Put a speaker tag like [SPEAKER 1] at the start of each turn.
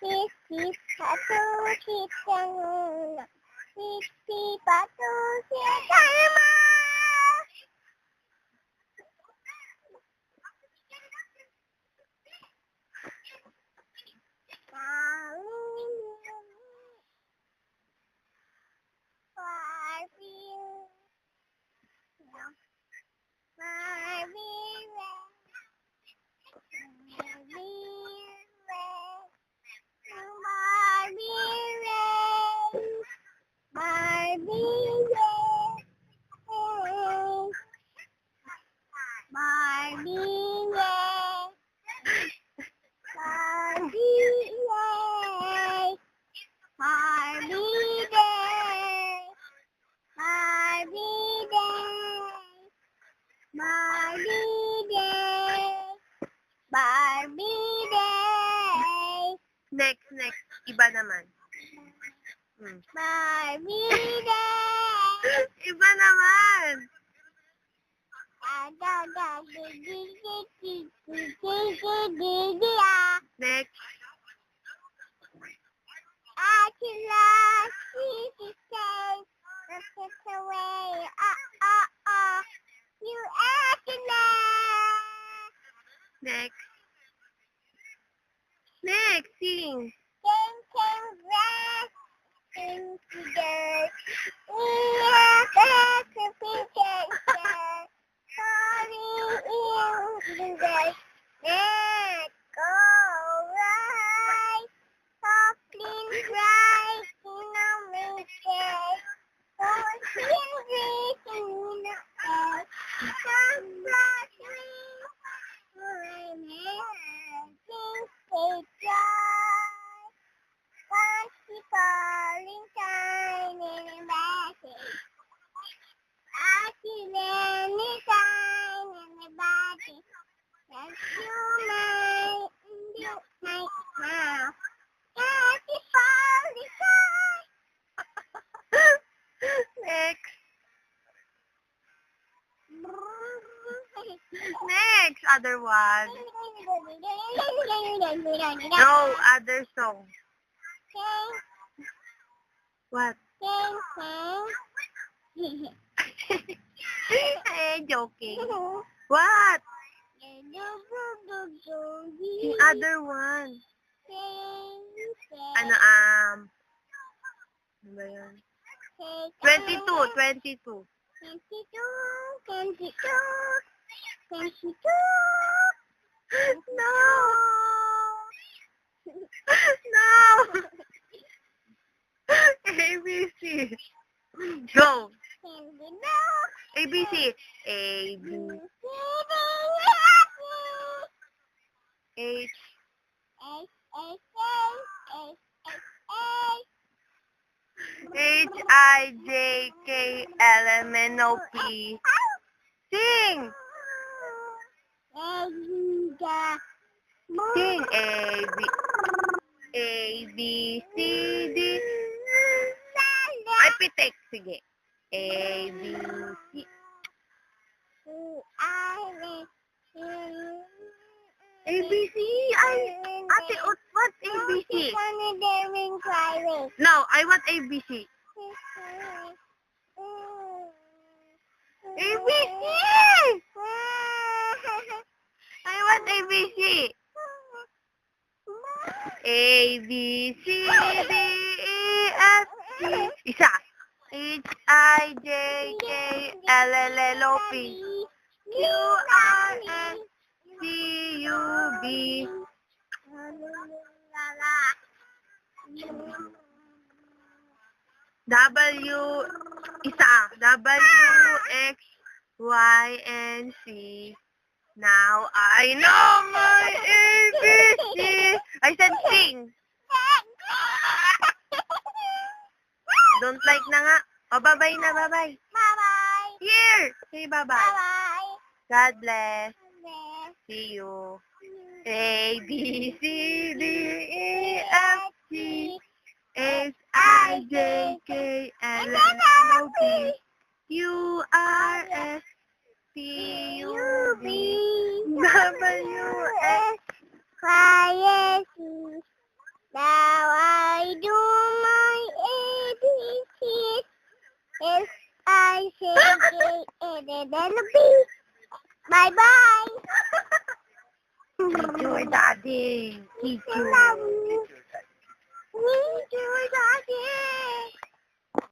[SPEAKER 1] Satu kitang Sisi patu sikarma. Barbie day.
[SPEAKER 2] Next. Iba naman.
[SPEAKER 1] Barbie day.
[SPEAKER 2] Iba naman. Next.
[SPEAKER 1] You
[SPEAKER 2] Next, sing. Next, other one. No, other song. What? Joking. What? The other one. Ano ba yun? 22. No! ABC. Go. ABC. A, B, H, H, I, J, K, L, M, N, O, P. Sing! Sing. A, B, C, D. Ay, pitik. Sige. A, B, C. ABC. Ate, what's ABC? No, I want ABC. ABC! I want ABC. A, B, C, D, E, F, G. Isa. H, I, J, K, L, L, L, O, P. Q, R, S, T, U, V. W, isa. W, X, Y, and Z. Now I know my ABC. I said sing. Don't like na nga. O, bye-bye na, bye-bye.
[SPEAKER 1] Bye-bye.
[SPEAKER 2] Here! Say bye-bye.
[SPEAKER 1] Bye-bye.
[SPEAKER 2] God bless. See you. A, B, C, D, E, F, G, H, I, J, K, L, M, N, O, P, Q, R, S, T, U, V, W, X,
[SPEAKER 1] Y, Z. Now I do my ABCs. If I say J, and then B. Bye-bye.
[SPEAKER 2] Teacher, daddy. Teacher.
[SPEAKER 1] Love you. Teacher, Daddy.